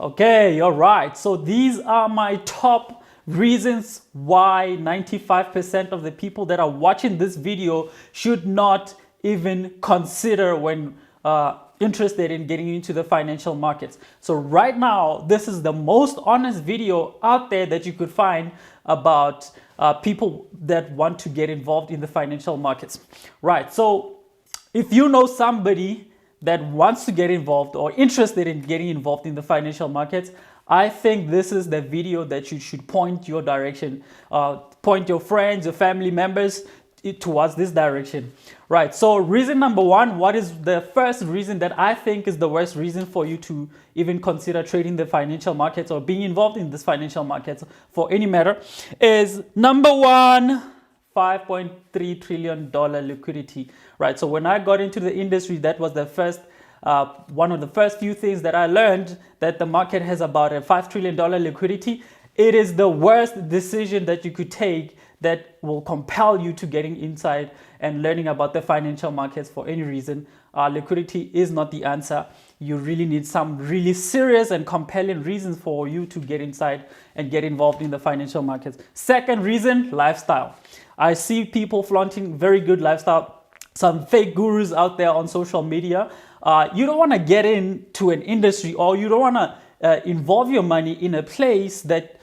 Okay, all right. So these are my top reasons why 95% of the people that are watching this video should not even consider when interested in getting into the financial markets. So right now, this is the most honest video out there that you could find about people that want to get involved in the financial markets. Right. So if you know somebody that wants to get involved or interested in getting involved in the financial markets, I think this is the video that you should point your direction, point your friends, your family members towards this direction. Right. So reason number one, what is the first reason that I think is the worst reason for you to even consider trading the financial markets or being involved in this financial markets for any matter is number one, $5.3 trillion liquidity, right? So when I got into the industry, that was the first, one of the first few things that I learned, that the market has about a $5 trillion liquidity. It is the worst decision that you could take that will compel you to getting inside and learning about the financial markets for any reason. Liquidity is not the answer. You really need some really serious and compelling reasons for you to get inside and get involved in the financial markets. Second reason, lifestyle. I see people flaunting very good lifestyle, some fake gurus out there on social media. You don't want to get into an industry, or you don't want to involve your money in a place that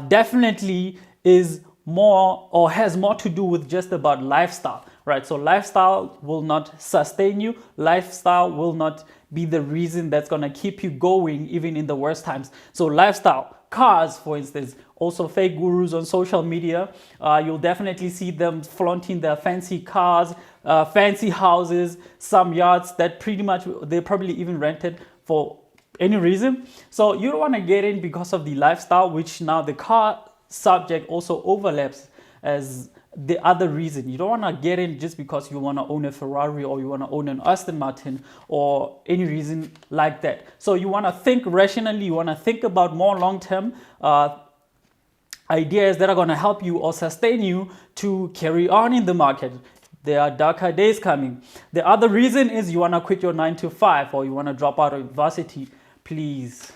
definitely is more or has more to do with just about lifestyle, right? So lifestyle will not sustain you. Lifestyle will not be the reason that's going to keep you going even in the worst times. So lifestyle, cars, for instance, also fake gurus on social media. You'll definitely see them flaunting their fancy cars, fancy houses, some yachts that pretty much they probably even rented for any reason. So you don't want to get in because of the lifestyle, which now the car subject also overlaps as the other reason. You don't want to get in just because you want to own a Ferrari or you want to own an Aston Martin or any reason like that. So you want to think rationally. You want to think about more long-term ideas that are going to help you or sustain you to carry on in the market. There are darker days coming. The other reason is you want to quit your 9 to 5 or you want to drop out of university. Please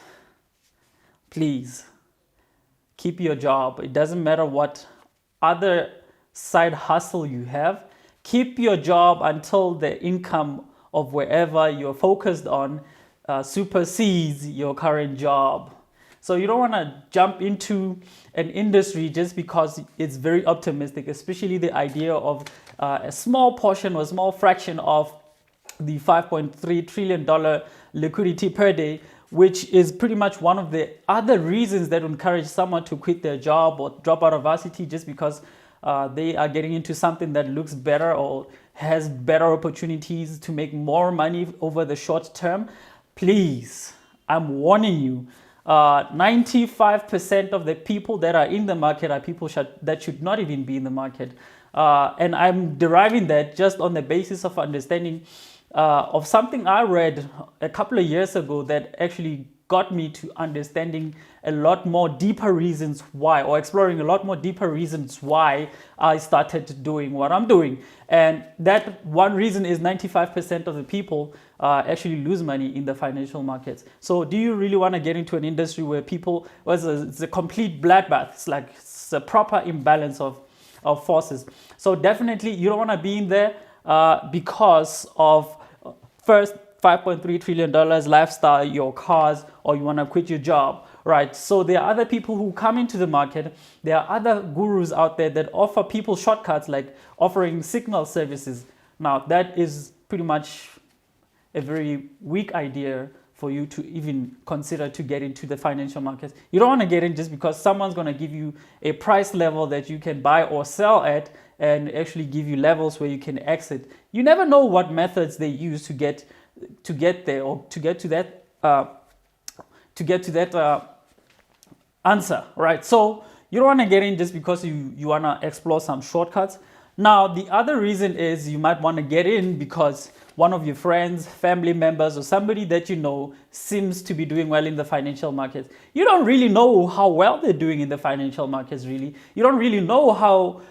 keep your job. It doesn't matter what other side hustle you have. Keep your job until the income of wherever you're focused on supersedes your current job. So you don't want to jump into an industry just because it's very optimistic, especially the idea of a small portion or a small fraction of the $5.3 trillion liquidity per day, which is pretty much one of the other reasons that encourage someone to quit their job or drop out of varsity just because they are getting into something that looks better or has better opportunities to make more money over the short term. Please, I'm warning you, 95% of the people that are in the market are people that should not even be in the market. And I'm deriving that just on the basis of understanding of something I read a couple of years ago that actually got me to understanding a lot more deeper reasons why, or exploring a lot more deeper reasons why I started doing what I'm doing. And that one reason is 95% of the people actually lose money in the financial markets. So do you really want to get into an industry where it's a complete bloodbath? It's a proper imbalance of forces. So definitely you don't want to be in there because of first $5.3 trillion lifestyle, your cars, or you want to quit your job, right? So there are other people who come into the market. There are other gurus out there that offer people shortcuts, like offering signal services. Now that is pretty much a very weak idea for you to even consider to get into the financial markets. You don't want to get in just because someone's going to give you a price level that you can buy or sell at and actually give you levels where you can exit. You never know what methods they use to get there or to get to that answer, right? So you don't want to get in just because you want to explore some shortcuts. Now, the other reason is you might want to get in because one of your friends, family members, or somebody that you know seems to be doing well in the financial markets. You don't really know how well they're doing in the financial markets, really. You don't really know how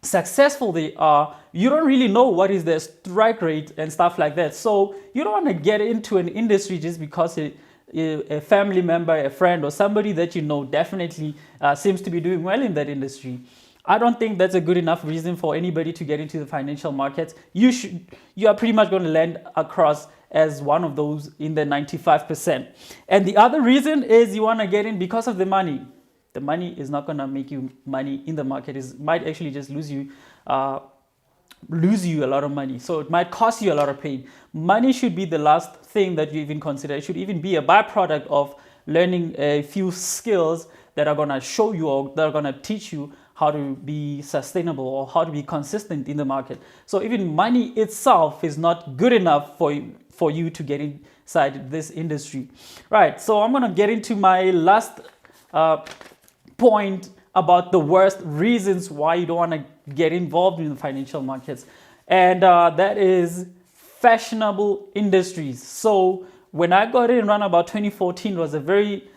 successful they are. You don't really know what is their strike rate and stuff like that. So you don't want to get into an industry just because a family member, a friend, or somebody that you know definitely seems to be doing well in that industry. I don't think that's a good enough reason for anybody to get into the financial markets. You are pretty much going to land across as one of those in the 95%. And the other reason is you want to get in because of the money. The money is not going to make you money in the market. It might actually just lose you a lot of money. So it might cost you a lot of pain. Money should be the last thing that you even consider. It should even be a byproduct of learning a few skills that are going to show you or that are going to teach you how to be sustainable or how to be consistent in the market. So even money itself is not good enough for you to get inside this industry. Right, so I'm going to get into my last point about the worst reasons why you don't want to get involved in the financial markets. And that is fashionable industries. So when I got in around about 2014, it was a very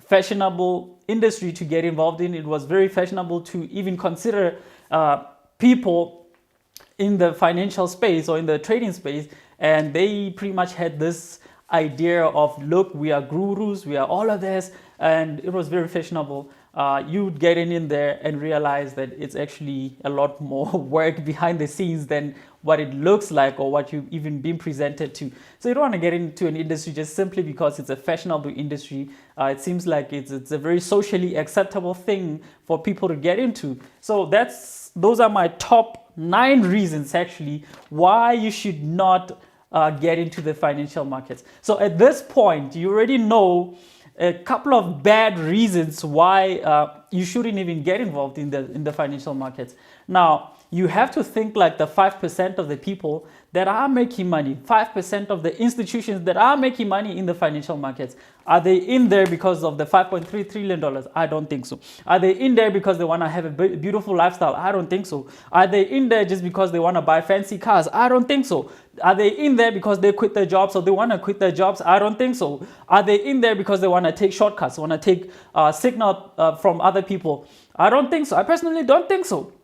fashionable industry to get involved in. It was very fashionable to even consider people in the financial space or in the trading space. And they pretty much had this idea of, look, we are gurus, we are all of this. And it was very fashionable. You'd get in there and realize that it's actually a lot more work behind the scenes than what it looks like or what you've even been presented to. So you don't want to get into an industry just simply because it's a fashionable industry. It seems like it's a very socially acceptable thing for people to get into. So those are my top 9 reasons actually why you should not get into the financial markets. So at this point, you already know a couple of bad reasons why you shouldn't even get involved in the financial markets. Now, you have to think like the 5% of the people that are making money, 5% of the institutions that are making money in the financial markets. Are they in there because of the $5.3 trillion? I don't think so. Are they in there because they want to have a beautiful lifestyle? I don't think so. Are they in there just because they want to buy fancy cars? I don't think so. Are they in there because they quit their jobs or they want to quit their jobs? I don't think so. Are they in there because they want to take shortcuts, want to take signal from other people? I don't think so. I personally don't think so.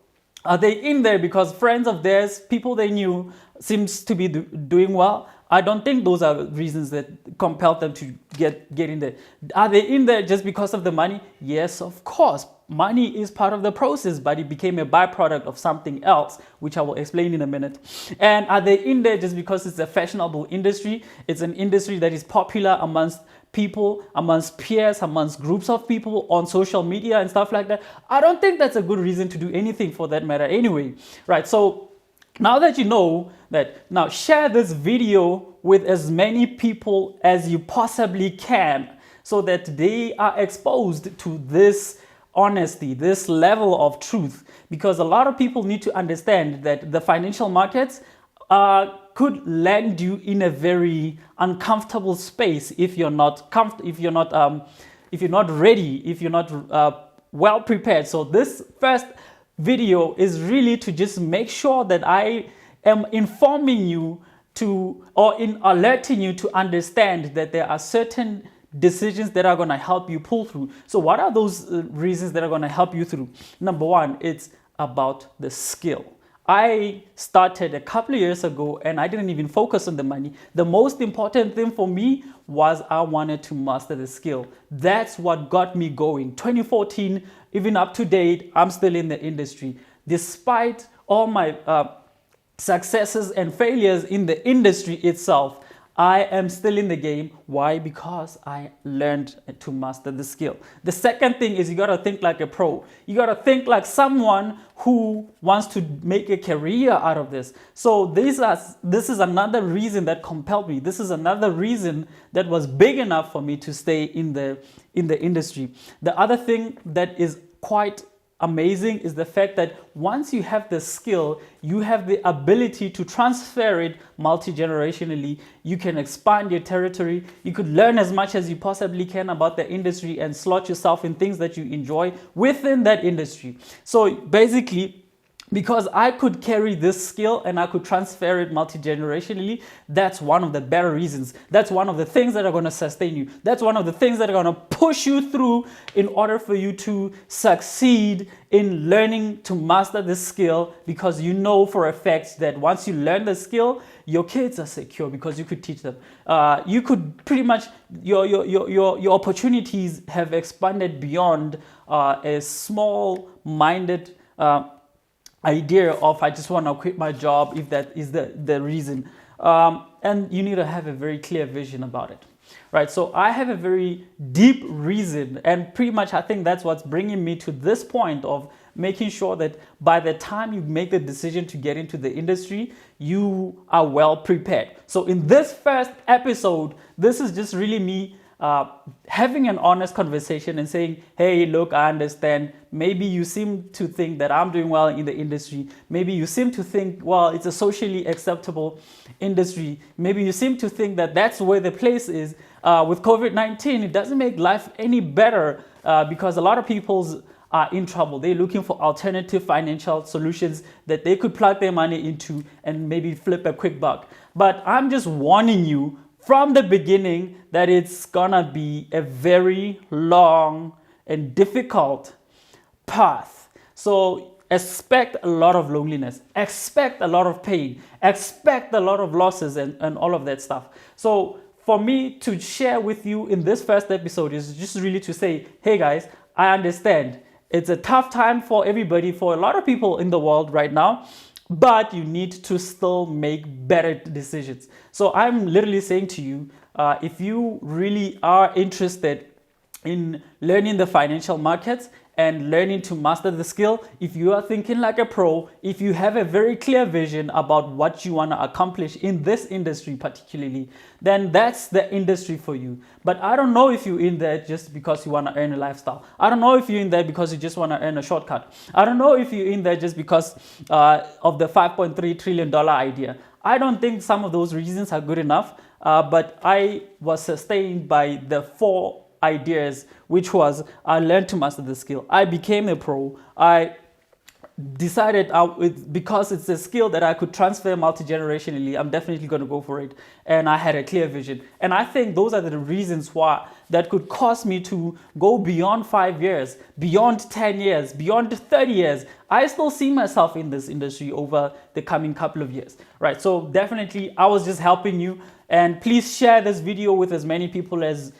Are they in there because friends of theirs, people they knew, seems to be doing well? I don't think those are reasons that compelled them to get in there. Are they in there just because of the money? Yes, of course. Money is part of the process, but it became a byproduct of something else, which I will explain in a minute. And are they in there just because it's a fashionable industry? It's an industry that is popular amongst people, amongst peers, amongst groups of people on social media and stuff like that. I don't think that's a good reason to do anything for that matter anyway. Right, so now that you know that, now share this video with as many people as you possibly can so that they are exposed to this honesty, this level of truth, because a lot of people need to understand that the financial markets could land you in a very uncomfortable space if you're not ready, if you're not well prepared. So this first video is really to just make sure that I am informing you alerting you to understand that there are certain decisions that are going to help you pull through. So what are those reasons that are going to help you through? Number one, it's about the skill. I started a couple of years ago and I didn't even focus on the money. The most important thing for me was I wanted to master the skill. That's what got me going. 2014, even up to date, I'm still in the industry. Despite all my successes and failures in the industry itself, I am still in the game. Why? Because I learned to master the skill. The second thing is you got to think like a pro. You got to think like someone who wants to make a career out of this. So this is another reason that compelled me. This is another reason that was big enough for me to stay in the industry. The other thing that is quite amazing is the fact that once you have the skill, you have the ability to transfer it multi-generationally. You can expand your territory. You could learn as much as you possibly can about the industry and slot yourself in things that you enjoy within that industry. So basically, because I could carry this skill and I could transfer it multi-generationally. That's one of the better reasons. That's one of the things that are going to sustain you. That's one of the things that are going to push you through in order for you to succeed in learning to master this skill, because you know for a fact that once you learn the skill, your kids are secure because you could teach them. You could pretty much, your opportunities have expanded beyond a small-minded idea of I just want to quit my job, if that is the reason. And you need to have a very clear vision about it, right? So I have a very deep reason, and pretty much I think that's what's bringing me to this point of making sure that by the time you make the decision to get into the industry, you are well prepared. So in this first episode, this is just really me having an honest conversation and saying, hey, look, I understand. Maybe you seem to think that I'm doing well in the industry. Maybe you seem to think, well, it's a socially acceptable industry. Maybe you seem to think that that's where the place is. With COVID-19, it doesn't make life any better because a lot of people are in trouble. They're looking for alternative financial solutions that they could plug their money into and maybe flip a quick buck. But I'm just warning you from the beginning that it's gonna be a very long and difficult path. So expect a lot of loneliness, expect a lot of pain, expect a lot of losses and all of that stuff. So for me to share with you in this first episode is just really to say, hey guys, I understand. It's a tough time for everybody, for a lot of people in the world right now, but you need to still make better decisions. So I'm literally saying to you, if you really are interested in learning the financial markets and learning to master the skill, if you are thinking like a pro, if you have a very clear vision about what you want to accomplish in this industry particularly, then that's the industry for you. But I don't know if you're in there just because you want to earn a lifestyle. I don't know if you're in there because you just want to earn a shortcut. I don't know if you're in there just because of the $5.3 trillion idea. I don't think some of those reasons are good enough, but I was sustained by the 4 ideas, which was I learned to master the skill. I became a pro. I decided because it's a skill that I could transfer multi-generationally, I'm definitely going to go for it. And I had a clear vision. And I think those are the reasons why that could cause me to go beyond 5 years, beyond 10 years, beyond 30 years. I still see myself in this industry over the coming couple of years, right? So definitely I was just helping you. And please share this video with as many people as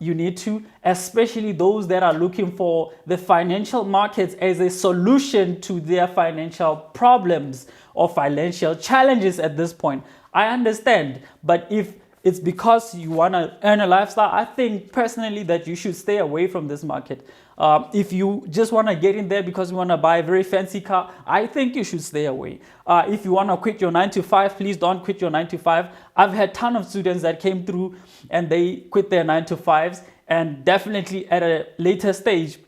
you need to, especially those that are looking for the financial markets as a solution to their financial problems or financial challenges at this point. I understand, but if it's because you want to earn a lifestyle, I think personally that you should stay away from this market. If you just want to get in there because you want to buy a very fancy car, I think you should stay away. If you want to quit your 9 to 5, please don't quit your 9 to 5. I've had a ton of students that came through and they quit their 9 to 5s, and definitely at a later stage,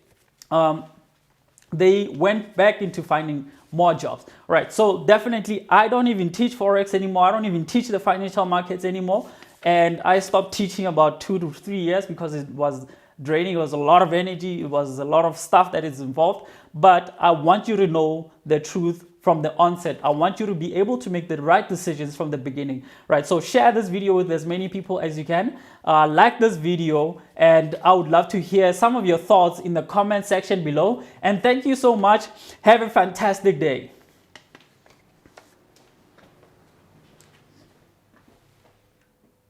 they went back into finding more jobs, right? So definitely, I don't even teach Forex anymore. I don't even teach the financial markets anymore. And I stopped teaching about 2 to 3 years because it was draining. It was a lot of energy. It was a lot of stuff that is involved. But I want you to know the truth from the onset. I want you to be able to make the right decisions from the beginning, right? So share this video with as many people as you can. Like this video, and I would love to hear some of your thoughts in the comment section below. And thank you so much. Have a fantastic day.